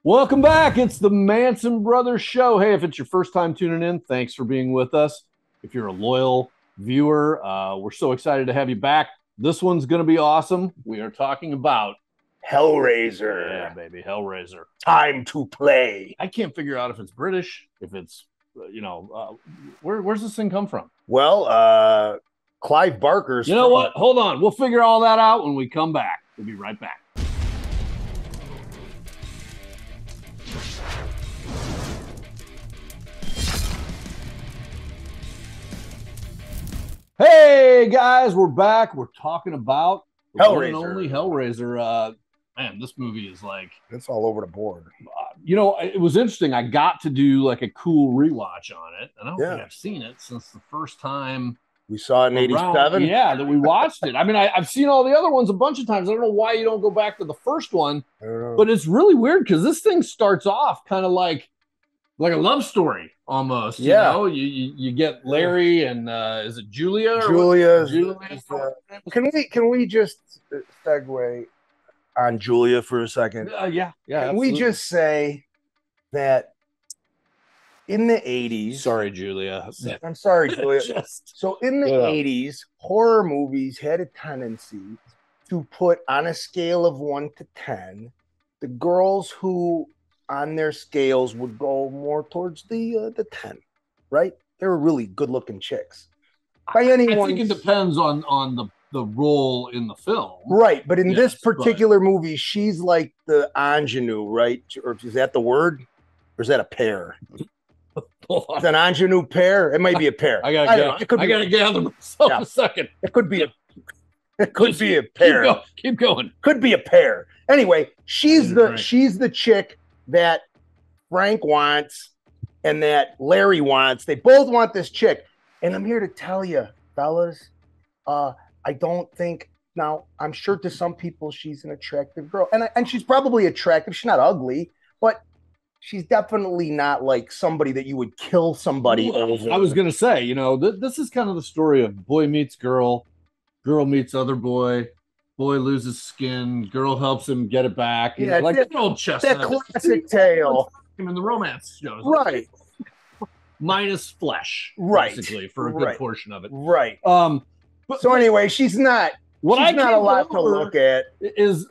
Welcome back. It's the Manson Brothers Show. Hey, if it's your first time tuning in, thanks for being with us. If you're a loyal viewer, we're so excited to have you back. This one's going to be awesome. We are talking about Hellraiser. Yeah, baby, Hellraiser. Time to play. I can't figure out if it's British, if it's, where's this thing come from? Well, Clive Barker's. You know what? Hold on. We'll figure all that out when we come back. We'll be right back. Hey guys, we're back. We're talking about the one and only Hellraiser. Man, this movie is like, it's all over the board. It was interesting. I got to do like a cool rewatch on it, and I don't think I've seen it since the first time we saw it in '87. Yeah, that we watched it. I mean, I've seen all the other ones a bunch of times. I don't know why you don't go back to the first one, but it's really weird because this thing starts off kind of like a love story almost. Yeah, you get Larry and is it Julia? Julia. Can we just segue on Julia for a second? Yeah. Can absolutely. We just say that in the 80s? Sorry, Julia. I'm sorry, Julia. So in the 80s, horror movies had a tendency to put on a scale of 1 to 10 the girls who on their scales would go more towards the 10, right? They were really good-looking chicks. I think it depends on the role in the film. Right, but in this particular movie, she's like the ingenue, right? Or is that the word? Or is that a pair? It's an ingenue pair? It might be a pair. I gotta gather myself a second. It could be a pair. Keep going. Could be a pair. Anyway, she's the chick that Frank wants and that Larry wants. They both want this chick. And I'm here to tell you, fellas, I don't think, now I'm sure to some people she's an attractive girl. And she's probably attractive. She's not ugly, but she's definitely not like somebody that you would kill somebody over. I was going to say, this is kind of the story of boy meets girl, girl meets other boy. Boy loses skin, girl helps him get it back. Yeah, like that old chestnut. That classic tale. In the romance shows. Right. Minus flesh. Right. Basically, for a good portion of it. Right. So anyway, she's not a lot to look at. Is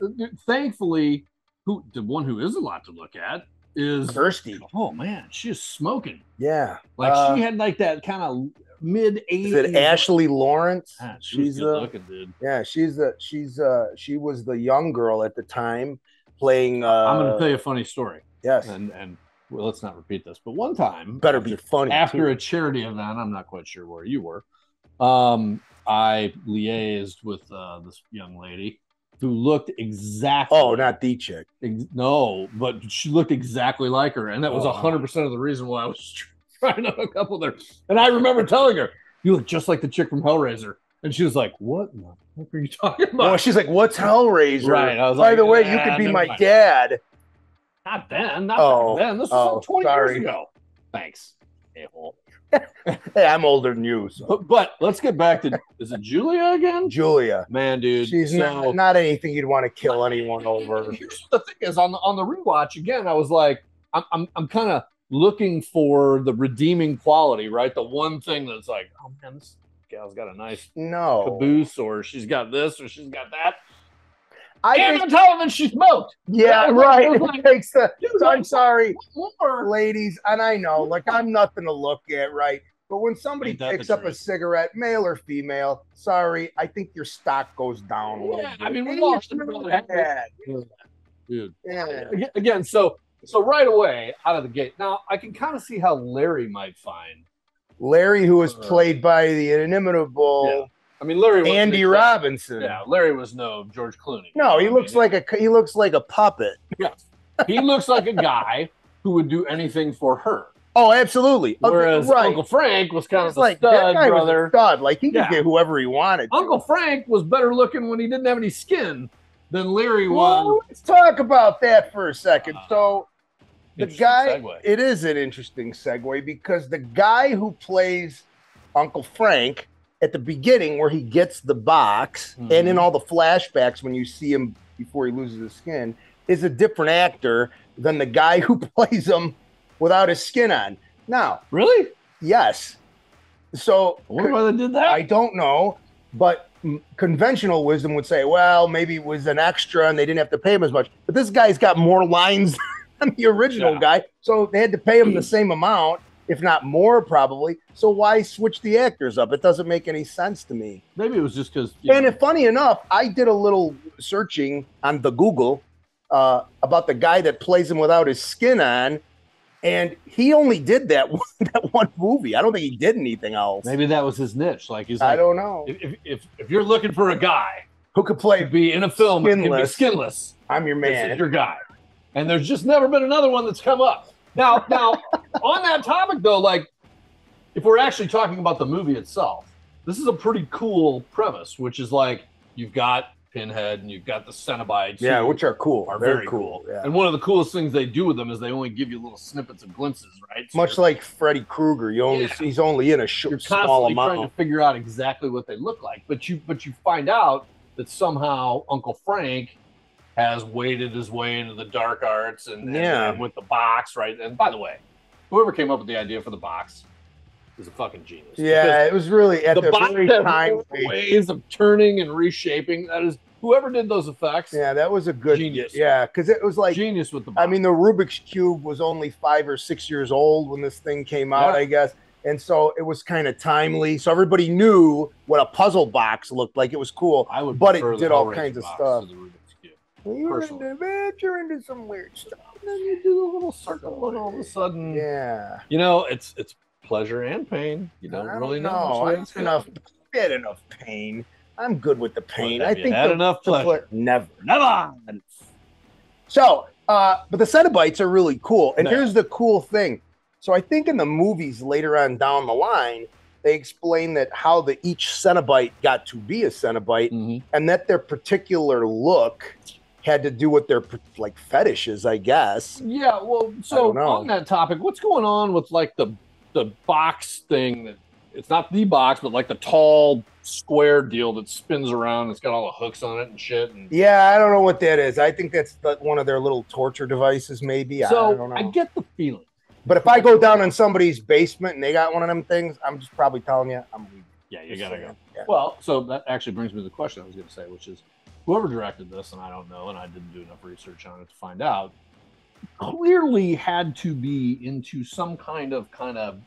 thankfully the one who is a lot to look at is Thirsty. Oh man, she is smoking. Yeah. Like she had like that kind of mid-80s. Is it Ashley Lawrence? She's good looking, dude. Yeah, she was the young girl at the time playing. I'm going to tell you a funny story. Yes, and well, let's not repeat this, but one time, be funny. After a charity event, I'm not quite sure where you were. I liaised with this young lady who looked exactly. Oh, not the chick. No, but she looked exactly like her, and that was 100% of the reason why I was trying to hook up with her. And I remember telling her, "You look just like the chick from Hellraiser," and she was like, "What the fuck are you talking about?" Well, she's like, "What's Hellraiser?" Right. I was By the way, you could be my dad. Not then. Not then. This was 20 years ago. Thanks, a-hole. Hey, I'm older than you. So. But let's get back to, is it Julia again? Julia. Man, dude. She's not anything you'd want to kill anyone over. Here's the thing is, on the rewatch, again, I was like, I'm kind of looking for the redeeming quality, right? The one thing that's like, oh man, this gal's got a nice caboose, or she's got this, or she's got that. I'm telling them she smoked. Yeah, right. It takes I'm sorry, ladies, and I know, like, I'm nothing to look at, right? But when somebody picks up a cigarette, male or female, sorry, I think your stock goes down a little bit. I mean, we lost dude. Yeah. Again, so right away out of the gate. Now I can kind of see how Larry might find Larry, who was played by the inimitable. Yeah. I mean, Larry Andy Robinson. Yeah, Larry was no George Clooney. No, he looks like a puppet. Yeah, he looks like a guy who would do anything for her. Oh, absolutely. Whereas Uncle Frank was kind of a stud, that guy brother. Was a stud. Like, he could get whoever he wanted. Uncle Frank was better looking when he didn't have any skin than Larry was. Well, let's talk about that for a second. So the guy, it is an interesting segue because the guy who plays Uncle Frank at the beginning, where he gets the box, and in all the flashbacks when you see him before he loses his skin, is a different actor than the guy who plays him without his skin on. Now, really? Yes. So I wonder why they did that. I don't know, but conventional wisdom would say, well, maybe it was an extra and they didn't have to pay him as much. But this guy's got more lines than the original guy, so they had to pay him the same amount, if not more, probably. So why switch the actors up? It doesn't make any sense to me. Maybe it was just because. And funny enough, I did a little searching on the Google about the guy that plays him without his skin on. And he only did that one movie. I don't think he did anything else. Maybe that was his niche. Like he's. I don't know. If you're looking for a guy who could be in a film, skinless, I'm your man. This is your guy. And there's just never been another one that's come up. Now, on that topic though, like if we're actually talking about the movie itself, this is a pretty cool premise, which is like you've got Pinhead and you've got the Cenobites. Yeah, which are cool. Are very cool. Yeah. And one of the coolest things they do with them is they only give you little snippets of glimpses, right? So much like Freddy Krueger, he's only in a small amount. Trying to figure out exactly what they look like, but you find out that somehow Uncle Frank has waded his way into the dark arts and with the box, right? And by the way, whoever came up with the idea for the box is a fucking genius. Yeah, it was really at the box very time ways of turning and reshaping. That is whoever did those effects. Yeah, that was a good genius. Yeah, because it was like genius with the box. I mean, the Rubik's Cube was only 5 or 6 years old when this thing came out, I guess. And so it was kind of timely. So everybody knew what a puzzle box looked like. It was cool. But it did all kinds of stuff. You're into some weird stuff. And then you do a little circle and all of a sudden, it's pleasure and pain. You don't really know. I had enough pain. I'm good with the pain. I think had enough pleasure. Never. So, but the Cenobites are really cool. And here's the cool thing. So I think in the movies later on down the line, they explain that how each Cenobite got to be a Cenobite, and that their particular look had to do with their like fetishes, I guess. Yeah. Well, so on that topic, what's going on with like the box thing that it's not the box, but like the tall square deal that spins around. It's got all the hooks on it and shit. And yeah, I don't know what that is. I think that's one of their little torture devices, maybe. So I don't know. I get the feeling. But if I go down in somebody's basement and they got one of them things, I'm just probably telling you, I'm leaving. Yeah, you gotta go. Yeah. Well, so that actually brings me to the question I was going to say, which is whoever directed this, and I don't know, and I didn't do enough research on it to find out, clearly had to be into some kind of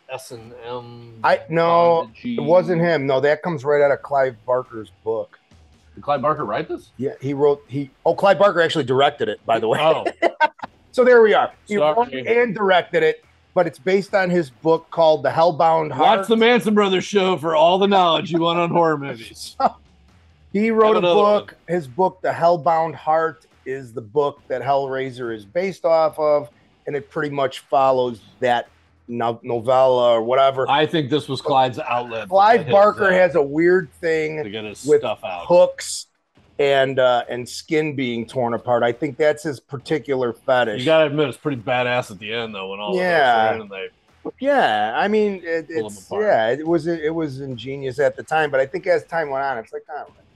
S&M. No, it wasn't him. No, that comes right out of Clive Barker's book. Did Clive Barker write this? Yeah, Clive Barker actually directed it, by the way. Oh. So there we are. He wrote and directed it, but it's based on his book called The Hellbound Heart. Watch the Manson Brothers show for all the knowledge you want on horror movies. He wrote a book. His book, The Hellbound Heart, is the book that Hellraiser is based off of, and it pretty much follows that novella or whatever. I think this was Clyde's outlet. Clive Barker has a weird thing to get his with stuff out. Hooks and skin being torn apart. I think that's his particular fetish. You gotta admit, it's pretty badass at the end though, when all I mean, it was ingenious at the time, but I think as time went on, it's like,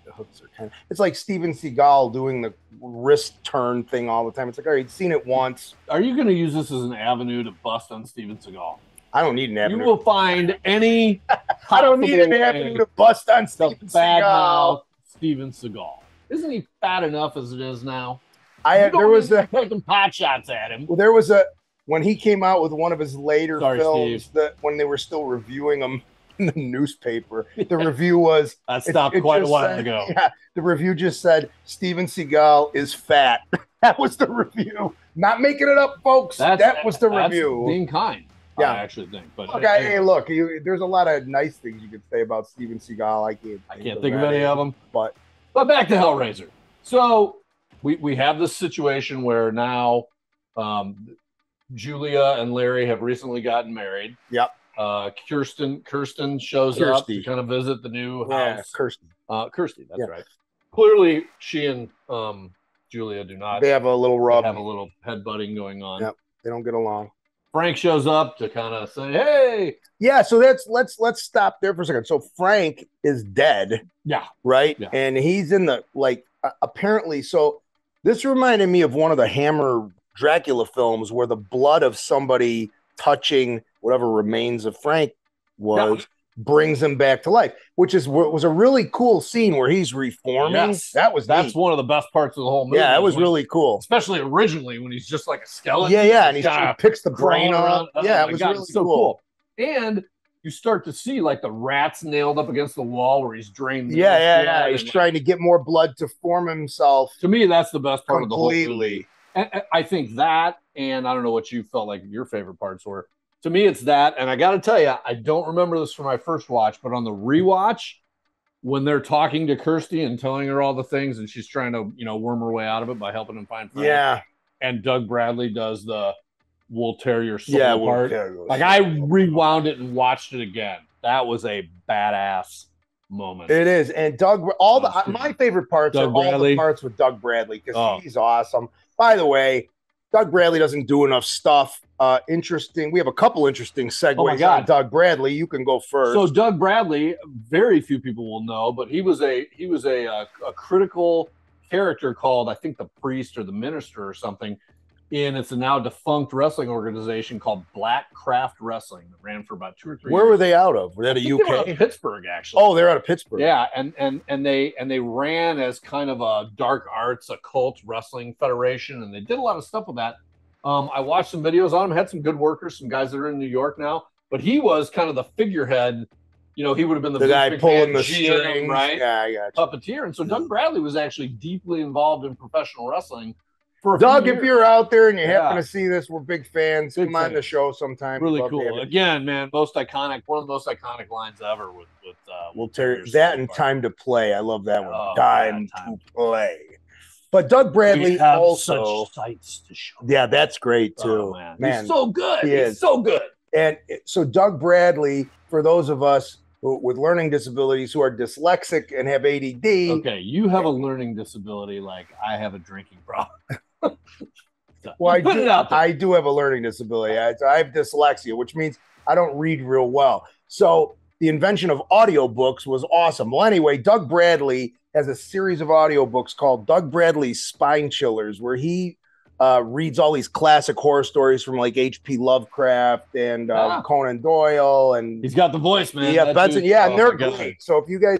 the hooks are kind of. It's like Steven Seagal doing the wrist turn thing all the time. It's like, all right, you've seen it once. Are you going to use this as an avenue to bust on Steven Seagal? I don't need an avenue. You will find any. I don't need an avenue to bust on Steven Seagal. Steven Seagal. Isn't he fat enough as it is now? There was taking pot shots at him. Well, there was when he came out with one of his later films that when they were still reviewing them in the newspaper, the review was that stopped quite a while ago. Yeah, the review just said Steven Seagal is fat. That was the review. Not making it up, folks. That was the review. Being kind. Yeah, I actually think. But okay, hey, look, there's a lot of nice things you could say about Steven Seagal. I can't think of any of them. But back to Hellraiser. So we have this situation where now Julia and Larry have recently gotten married. Yep. Kirsten shows up to kind of visit the new house. Yeah, Kirsty, that's right. Clearly, she and Julia do not. They have a little rub. Have a little headbutting going on. Yep, they don't get along. Frank shows up to kind of say, "Hey." Yeah, so let's stop there for a second. So Frank is dead. Yeah. Right? Yeah. And he's in the apparently, so this reminded me of one of the Hammer Dracula films where the blood of somebody touching whatever remains of Frank was brings him back to life, which was a really cool scene where he's reforming. Yes. That's neat. One of the best parts of the whole movie. Yeah, that was really cool. Especially originally when he's just like a skeleton. Yeah, and he picks the brain up. Yeah, it was really so cool. And you start to see like the rats nailed up against the wall where he's drained. Yeah. He's trying to get more blood to form himself. To me, that's the best part of the whole movie. And I think that, and I don't know what you felt like your favorite parts were. To me, it's that. And I got to tell you, I don't remember this from my first watch, but on the rewatch, when they're talking to Kirsty and telling her all the things, and she's trying to, worm her way out of it by helping him find Frank. Yeah. And Doug Bradley does the "we'll tear your soul apart." Like I rewound it and watched it again. That was a badass moment. It is. And my favorite parts are all the parts with Doug Bradley because he's awesome. By the way, Doug Bradley doesn't do enough stuff. Interesting. We have a couple interesting segues on Doug Bradley. You can go first. So Doug Bradley, very few people will know, but he was a critical character called, I think, the Priest or the Minister or something. And it's a now defunct wrestling organization called Black Craft Wrestling that ran for about 2 or 3 years. Where were they out of? Were they out of UK? They were out of Pittsburgh, actually. Oh, they're out of Pittsburgh. Yeah, and they ran as kind of a dark arts occult wrestling federation, and they did a lot of stuff with that. I watched some videos on him, had some good workers, some guys that are in New York now, but he was kind of the figurehead. He would have been the guy pulling the strings, right? Yeah, I got you. Puppeteer. And so Doug Bradley was actually deeply involved in professional wrestling. Doug, if you're out there and you happen to see this, we're big fans. Come on the show sometime. Really cool. Again, man, one of the most iconic lines ever with we'll tear that and Time to Play. I love that one. Time to Play. But Doug Bradley also such sights to show. Yeah, that's great too. Oh, man. He's so good. He's so good. And so Doug Bradley, for those of us with learning disabilities who are dyslexic and have ADD. Okay, you have a learning disability like I have a drinking problem. Well, I do have a learning disability. I have dyslexia, which means I don't read real well. So the invention of audiobooks was awesome. Well, anyway, Doug Bradley has a series of audiobooks called Doug Bradley's Spine Chillers, where he reads all these classic horror stories from like H.P. Lovecraft and Conan Doyle. And he's got the voice, man. Yeah, Benson. Yeah, and they're great. So if you guys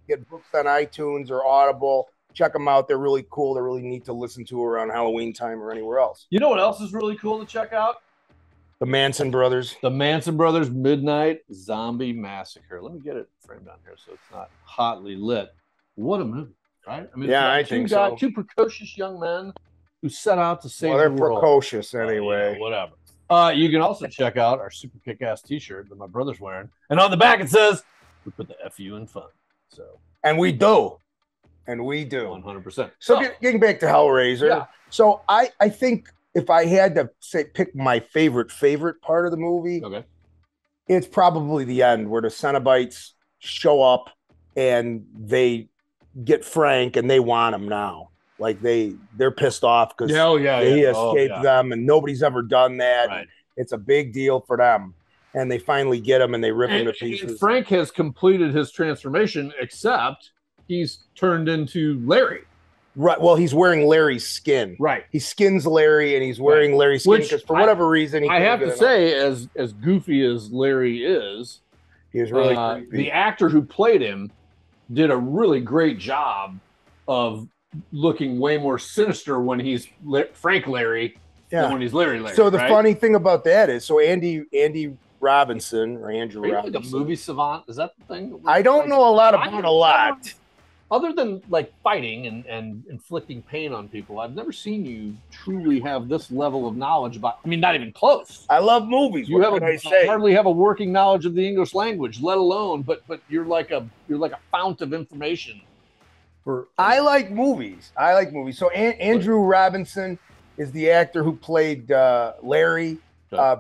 get books on iTunes or Audible, check them out. They're really cool. They're really neat to listen to around Halloween time or anywhere else. You know what else is really cool to check out? The Manson Brothers. The Manson Brothers Midnight Zombie Massacre. Let me get it framed down here so it's not hotly lit. What a movie, right? I mean, I think so. Two precocious young men who set out to save the world. They're precocious anyway. Whatever. You can also check out our super kick-ass T-shirt that my brother's wearing, and on the back it says, "We put the FU in fun." So, and we do. 100%. So getting back to Hellraiser. So I think if I had to pick my favorite part of the movie, it's probably the end where the Cenobites show up and they get Frank and they want him now. Like they're pissed off because he escaped them and nobody's ever done that. Right. It's a big deal for them. And they finally get him and they rip him to pieces. And Frank has completed his transformation, except he's turned into Larry. Right. Well, he's wearing Larry's skin. Right. He skins Larry and he's wearing Larry's skin because for whatever reason, I have to say, as goofy as Larry is, he is really creepy. The actor who played him did a really great job of looking way more sinister when he's Frank Larry than when he's Larry. So the funny thing about that is, Andy Robinson or Andrew Robinson. Like a movie savant? Is that the thing? I don't know a lot about a lot. Other than like fighting and inflicting pain on people, I've never seen you truly have this level of knowledge about. I mean, not even close. I love movies. You hardly have a working knowledge of the English language, let alone. But you're like a fount of information. I like movies. So Andrew Robinson is the actor who played Larry.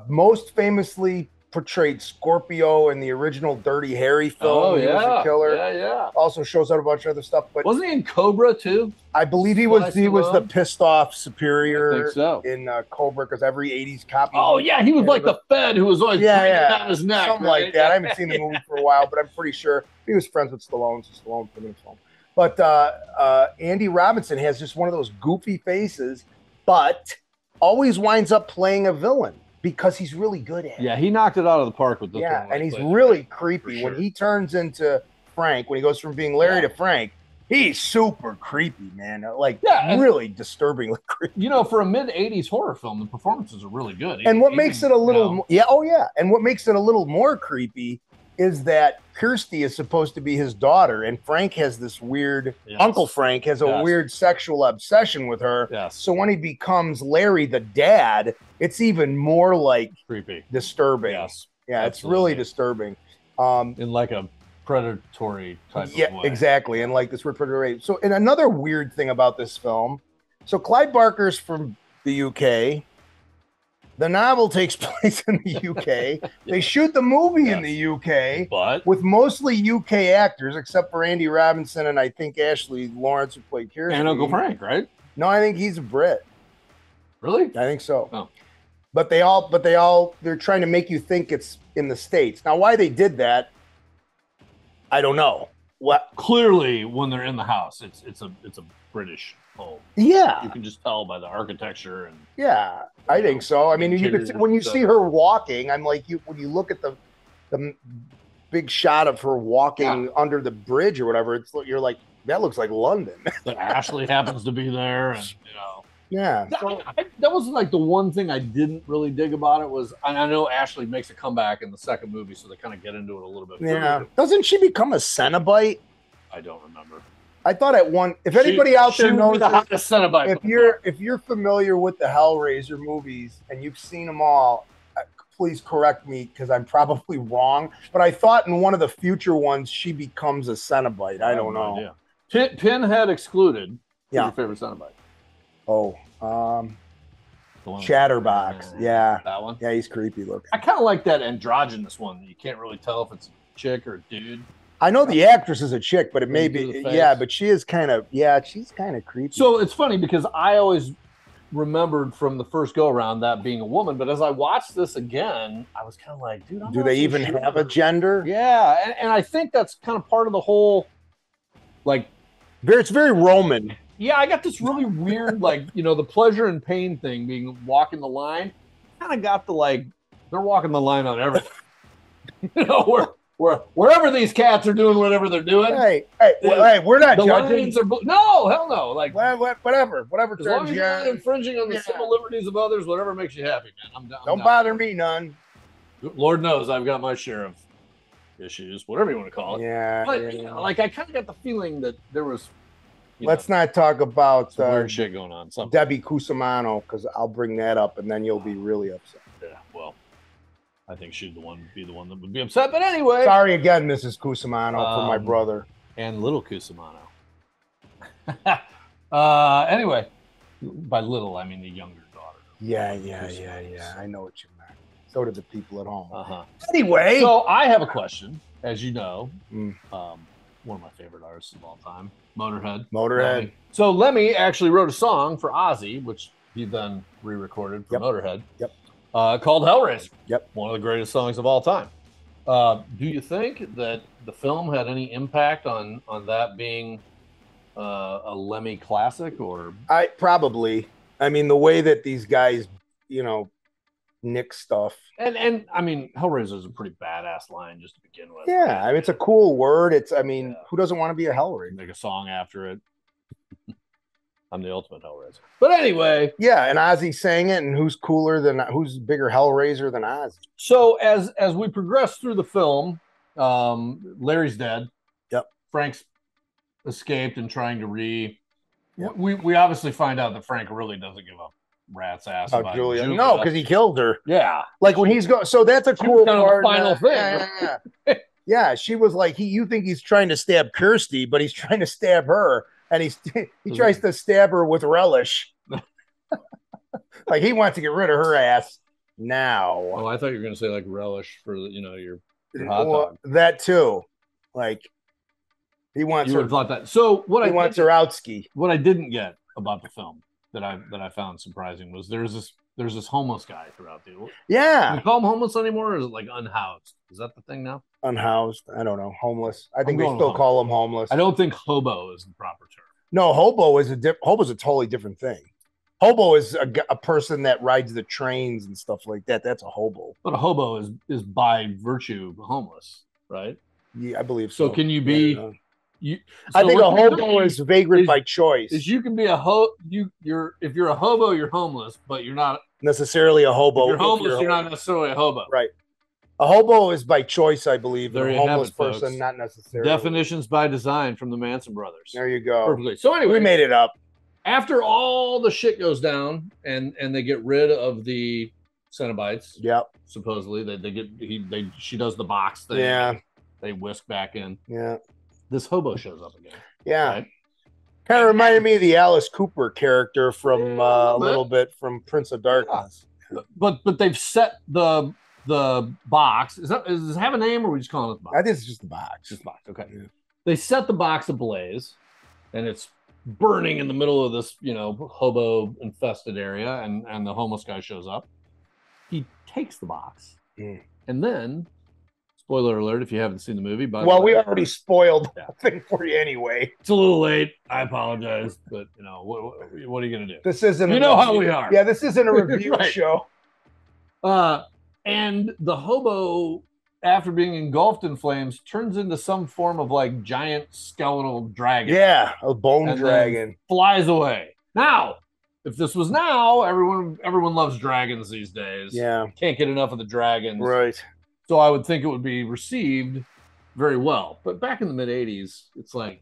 Most famously portrayed Scorpio in the original Dirty Harry film. He was a killer. Yeah. Also shows out a bunch of other stuff. But wasn't he in Cobra too? I believe he was the pissed off superior I think so. in Cobra because every 80s cop. Oh yeah, he was like the Fed who was always breathing down his neck. Something like that. I haven't seen the movie for a while, but I'm pretty sure he was friends with Stallone, so Stallone put him in film. But Andy Robinson has just one of those goofy faces, but always winds up playing a villain because he's really good at it. Yeah, he knocked it out of the park with this one. Yeah, and he's really creepy. When he turns into Frank, when he goes from being Larry to Frank, he's super creepy, man. Like, really disturbingly creepy. You know, for a mid-'80s horror film, the performances are really good. And what makes it a little... And what makes it a little more creepy is that Kirsty is supposed to be his daughter, and Frank has this weird... Uncle Frank has a weird sexual obsession with her. Yes. So when he becomes Larry the dad, it's even more, like... creepy. Disturbing. Yes. Yeah, it's really disturbing. In like a predatory type of way. Exactly. And like this predatory. So, and another weird thing about this film, so Clive Barker's from the UK. The novel takes place in the UK. They shoot the movie in the UK, but with mostly UK actors, except for Andy Robinson and I think Ashley Lawrence, who played Kirsty. And Uncle Frank, right? No, I think he's a Brit. Really? I think so. Oh. But they're trying to make you think it's in the States. Now, why they did that, I don't know. What? Clearly, when they're in the house, it's a British home. Yeah, you can just tell by the architecture and. Yeah, I think so. I mean, you could when you see her walking, I'm like, when you look at the big shot of her walking under the bridge or whatever, you're like, that looks like London. But Ashley happens to be there, and you know. Yeah, that was like the one thing I didn't really dig about it was I know Ashley makes a comeback in the second movie, so they kind of get into it a little bit. Yeah, doesn't she become a Cenobite? I don't remember. I thought at one. If anybody out there knows the hottest Cenobite, if you're familiar with the Hellraiser movies and you've seen them all, please correct me because I'm probably wrong. But I thought in one of the future ones she becomes a Cenobite. I don't know. Pinhead excluded. Yeah. Your favorite Cenobite? Oh, Chatterbox. Yeah, that one. Yeah, he's creepy looking. I kind of like that androgynous one. You can't really tell if it's a chick or a dude. I know the actress is a chick, but it may be. Yeah, but she is kind of. Yeah, she's kind of creepy. So it's funny because I always remembered from the first go around that being a woman, but as I watched this again, I was kind of like, dude, do they even have a gender? Yeah, and I think that's kind of part of the whole, like, it's very Roman. Yeah, I got this really weird, like, you know, the pleasure and pain thing being walking the line. Kind of got the, like, they're walking the line on everything. You know, wherever these cats are doing whatever they're doing. Hey, we're not judging. No, hell no. Like, whatever. As long as you're not infringing on the civil liberties of others, whatever makes you happy, man. I'm down. Don't bother me none. Lord knows I've got my share of issues, whatever you want to call it. Yeah. But, you know, like, I kind of got the feeling that there was. Let's not talk about weird shit going on. Debbie Cusimano, because I'll bring that up and then you'll be really upset. Yeah, well, I think she'd be the one that would be upset. But anyway, sorry again, Mrs. Cusimano, for my brother and little Cusimano. Anyway, by little I mean the younger daughter. Yeah. I know what you meant. So did the people at home. Anyway, so I have a question, as you know. One of my favorite artists of all time, Motorhead. So Lemmy actually wrote a song for Ozzy, which he then re-recorded for Motorhead. Called Hellraiser. One of the greatest songs of all time. Do you think that the film had any impact on that being a Lemmy classic, or? Probably. I mean, the way that these guys, you know, nick stuff. And I mean, Hellraiser is a pretty badass line just to begin with. Yeah, I mean, it's a cool word. Who doesn't want to be a Hellraiser? Make a song after it. I'm the ultimate Hellraiser. But anyway. Yeah, and Ozzy sang it, and who's bigger Hellraiser than Ozzy? So as we progress through the film, Larry's dead. Frank's escaped and trying to we obviously find out that Frank really doesn't give up rat's ass about Julia. No, because he killed her. Yeah, like when he's going. So that's a cool part. Final thing. Yeah, she was like, you think he's trying to stab Kirsty, but he's trying to stab her, and he tries to stab her with relish. Like he wants to get rid of her ass now. Oh, I thought you were going to say like relish for your hot dog. That too, like he wants her. Thought that. So what he wants her outski. What I didn't get about the film that I found surprising was there's this homeless guy throughout the. Yeah. Do we call him homeless anymore, or is it like unhoused? Is that the thing now? Unhoused. I don't know. Homeless. I think they still call him homeless. I don't think hobo is the proper term. No, hobo's a totally different thing. Hobo is a person that rides the trains and stuff like that. That's a hobo. But a hobo is by virtue homeless, right? Yeah, I believe so. So can you be? I think a hobo is vagrant by choice. Is you can be a if you're a hobo, you're homeless, but you're not necessarily a hobo. If you're homeless, you're not necessarily a hobo. Right. A hobo is by choice, I believe. There a homeless person, folks. Not necessarily. Definitions by design from the Manson brothers. There you go. Perfectly. So anyway, we made it up. After all the shit goes down and they get rid of the Cenobites. Yep. Supposedly she does the box thing. Yeah. They whisk back in. Yeah. This hobo shows up again. Yeah. Right? Kind of reminded me of the Alice Cooper character from a little bit from Prince of Darkness. Yeah. But they've set the box. Does it have a name, or are we just calling it the box? I think it's just the box. Just the box. Okay. Yeah. They set the box ablaze, and it's burning in the middle of this, hobo infested area, and the homeless guy shows up. He takes the box, and then, spoiler alert if you haven't seen the movie, but we already spoiled the thing for you anyway. It's a little late. I apologize, but what are you gonna do? This isn't. How we are. Yeah, this isn't a review show. And the hobo, after being engulfed in flames, turns into some form of like giant skeletal dragon. Yeah, a bone dragon. Flies away. Now, if this was now, everyone loves dragons these days. Yeah. Can't get enough of the dragons. Right. So I would think it would be received very well. But back in the mid-'80s, it's like,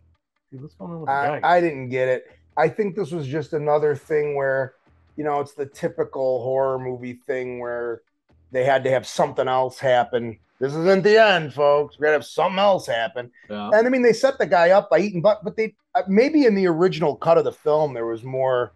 dude, what's going on with the dragon? I didn't get it. I think this was just another thing where, it's the typical horror movie thing where they had to have something else happen. This isn't the end, folks. We're going to have something else happen. Yeah. And I mean, they set the guy up by eating, but they maybe in the original cut of the film, there was more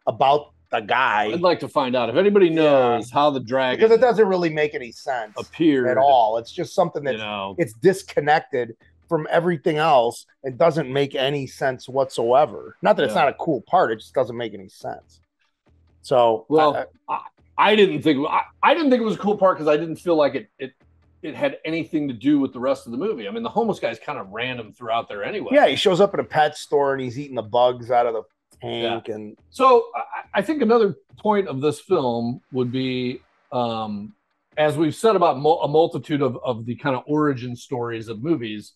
about the guy. I'd like to find out if anybody knows how the dragon, because it doesn't really make any sense appeared at all. It's just something that it's disconnected from everything else. It doesn't make any sense whatsoever. Not that it's not a cool part. It just doesn't make any sense. So, I didn't think it was a cool part because I didn't feel like it had anything to do with the rest of the movie. I mean, the homeless guy's kind of random throughout there anyway. Yeah, he shows up at a pet store and he's eating the bugs out of the tank. And so I think another point of this film would be, as we've said about a multitude of the kind of origin stories of movies,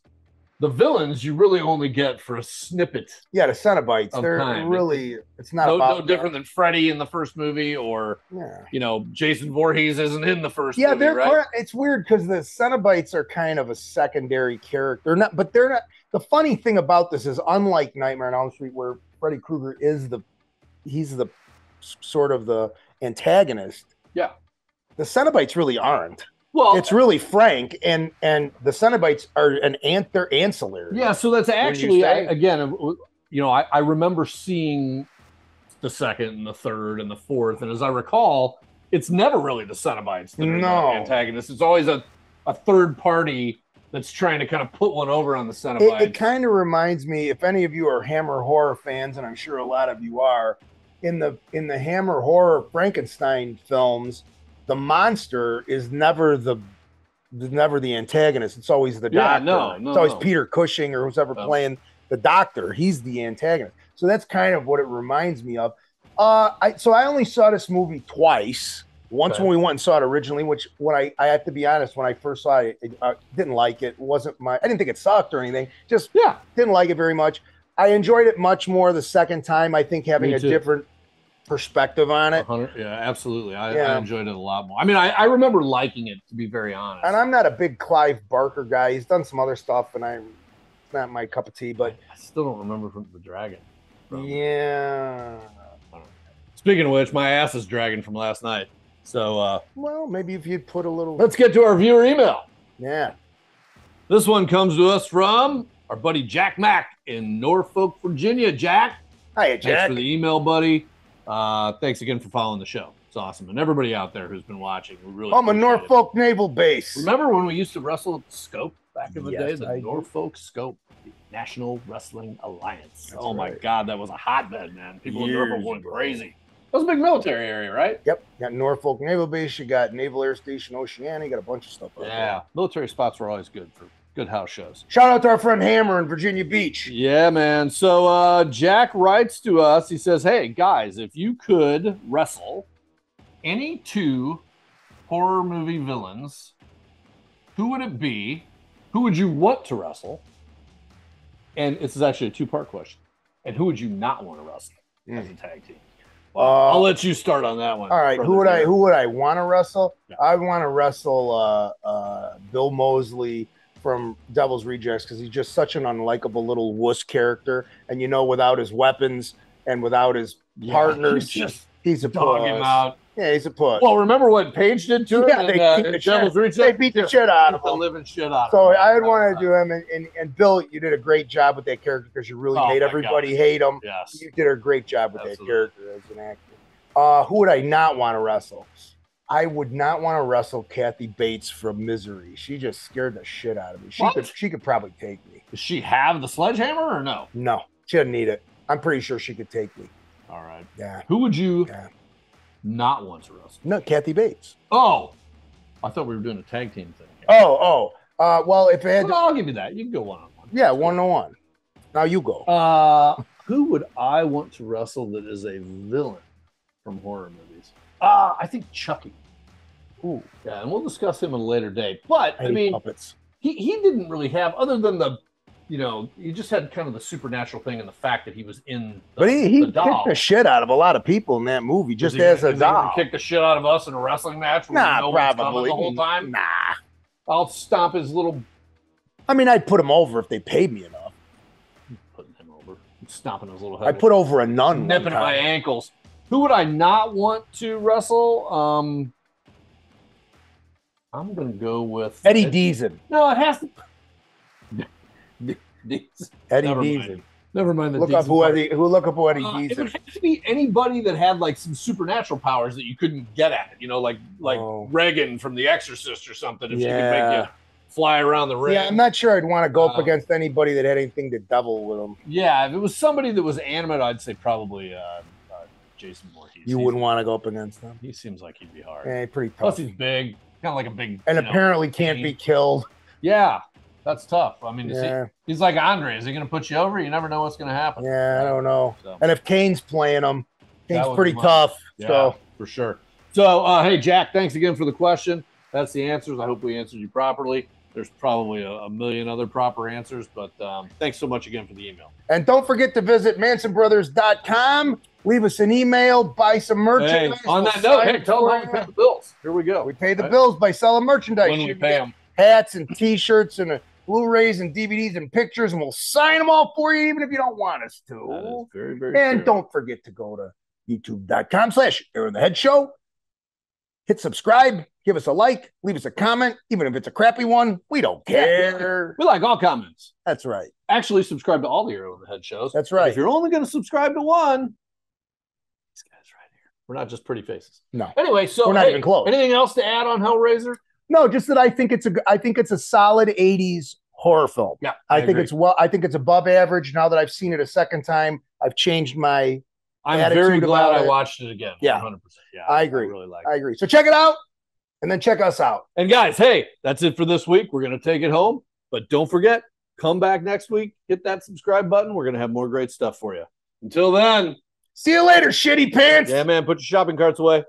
the villains you really only get for a snippet. Yeah, the Cenobites. They're really, it's not no different than Freddy in the first movie, or Jason Voorhees isn't in the first movie. They're right? It's weird because the Cenobites are kind of a secondary character. But they're not. The funny thing about this is, unlike Nightmare on Elm Street, where Freddy Krueger he's the sort of the antagonist. Yeah. The Cenobites really aren't. Well, it's really Frank, and the Cenobites are they're ancillary. Yeah, so that's actually I remember seeing the second and the third and the fourth, and as I recall, it's never really the Cenobites that are the antagonists. It's always a third party that's trying to kind of put one over on the Cenobites. It kind of reminds me, if any of you are Hammer horror fans, and I'm sure a lot of you are, in the Hammer horror Frankenstein films, the monster is never the antagonist. It's always the doctor. It's always Peter Cushing or who's ever playing the doctor. He's the antagonist. So that's kind of what it reminds me of. I only saw this movie twice. Once when we went and saw it originally, which I have to be honest, when I first saw it, I didn't like it. It wasn't I didn't think it sucked or anything. Just didn't like it very much. I enjoyed it much more the second time. I think having a different perspective on it. Yeah, absolutely. I enjoyed it a lot more. I mean, I remember liking it, to be very honest. And I'm not a big Clive Barker guy. He's done some other stuff, and it's not my cup of tea. But I still don't remember from the Dragon. Yeah. Speaking of which, my ass is dragging from last night. So, well, maybe if you'd put a little. Let's get to our viewer email. Yeah. This one comes to us from our buddy Jack Mack in Norfolk, Virginia. Jack. Hi, Jack. Thanks for the email, buddy. Thanks again for following the show. It's awesome. And everybody out there who's been watching, we really I'm a Norfolk Naval Base. Remember when we used to wrestle at the Scope back in the day? The Norfolk Scope, the National Wrestling Alliance. That's my God, that was a hotbed, man. People in Norfolk went crazy. That was a big military area, right? Yep. You got Norfolk Naval Base, you got Naval Air Station Oceana, you got a bunch of stuff. Military spots were always good for Good house shows. Shout out to our friend Hammer in Virginia Beach. Yeah, man. So Jack writes to us. He says, hey, guys, if you could wrestle any 2 horror movie villains, who would it be? Who would you want to wrestle? And this is actually a 2-part question. And who would you not want to wrestle as a tag team? Well, I'll let you start on that one. All right. Who would I want to wrestle? Yeah. I want to wrestle Bill Moseley from Devil's Rejects, because he's just such an unlikable little wuss character. And without his weapons and without his partners, he's a dog him out. Yeah, he's a puss. Well, remember what Paige did to him? Yeah, they beat the shit out of him. The living shit out of him. So I would want to do him. And Bill, you did a great job with that character, because you really made everybody hate him. Yes. You did a great job with that character as an actor. Who would I not want to wrestle? I would not want to wrestle Kathy Bates from Misery. She just scared the shit out of me. She could probably take me. Does she have the sledgehammer or no? No, she doesn't need it. I'm pretty sure she could take me. All right. Yeah. Who would you not want to wrestle? No, Kathy Bates. Oh, I thought we were doing a tag team thing. Well, if it had I'll give you that. You can go one-on-one. Yeah, one-on-one. Now you go. Who would I want to wrestle that is a villain from horror movies? I think Chucky. Ooh. Yeah, and we'll discuss him at a later date. But I mean, puppets. He didn't really have, other than the, he just had kind of the supernatural thing and the fact that he was in the, but he the doll. Kicked the shit out of a lot of people in that movie just as a doll. He kick the shit out of us in a wrestling match? Nah, probably. The whole time? Nah. I'll stomp his little... I mean, I'd put him over if they paid me enough. Putting him over. Stomping his little head. I'd put over a nun. Nipping at my ankles. Who would I not want to wrestle? I'm going to go with... Eddie Deason. No, it has to... Eddie Deason. Never mind the look up who Eddie Deason. It would have to be anybody that had like some supernatural powers that you couldn't get at. Like Regan from The Exorcist or something. If she could make you fly around the ring. Yeah, I'm not sure I'd want to go up against anybody that had anything to devil with them. Yeah, if it was somebody that was animate, I'd say probably Jason Voorhees. You wouldn't want to go up against him? He seems like he'd be hard. Yeah, pretty tough. Plus he's big. Kind of like a big... And apparently can't be killed. Yeah, that's tough. I mean, he's like Andre. Is he going to put you over? You never know what's going to happen. Yeah, I don't know. So. And if Kane's playing him, Kane's pretty tough. Yeah, so for sure. So, hey, Jack, thanks again for the question. That's the answers. I hope we answered you properly. There's probably a million other proper answers, but thanks so much again for the email. And don't forget to visit MansonBrothers.com. Leave us an email, buy some merchandise. Hey, on that note, hey, tell them how we pay the bills. Here we go. We pay the bills by selling merchandise. When we pay them. Hats and T-shirts and Blu-rays and DVDs and pictures, and we'll sign them all for you, even if you don't want us to. That is very, very And true. don't forget to go to youtube.com/AirInTheHead Show. Hit subscribe, give us a like, leave us a comment, even if it's a crappy one. We don't care. We like all comments. That's right. Actually, subscribe to all the Air Over the Head shows. That's right. If you're only going to subscribe to one, these guys right here. We're not just pretty faces. No. Anyway, so we're not even close. Anything else to add on Hellraiser? No, just that I think it's a solid 80s horror film. Yeah. I think it's above average. Now that I've seen it a second time, I've changed my I'm very glad I watched it again. Yeah. 100%. Yeah. I agree. I really like I agree. So check it out and then check us out. And guys, hey, that's it for this week. We're going to take it home, but don't forget, come back next week, hit that subscribe button. We're going to have more great stuff for you. Until then, see you later, shitty pants. Yeah, man, put your shopping carts away.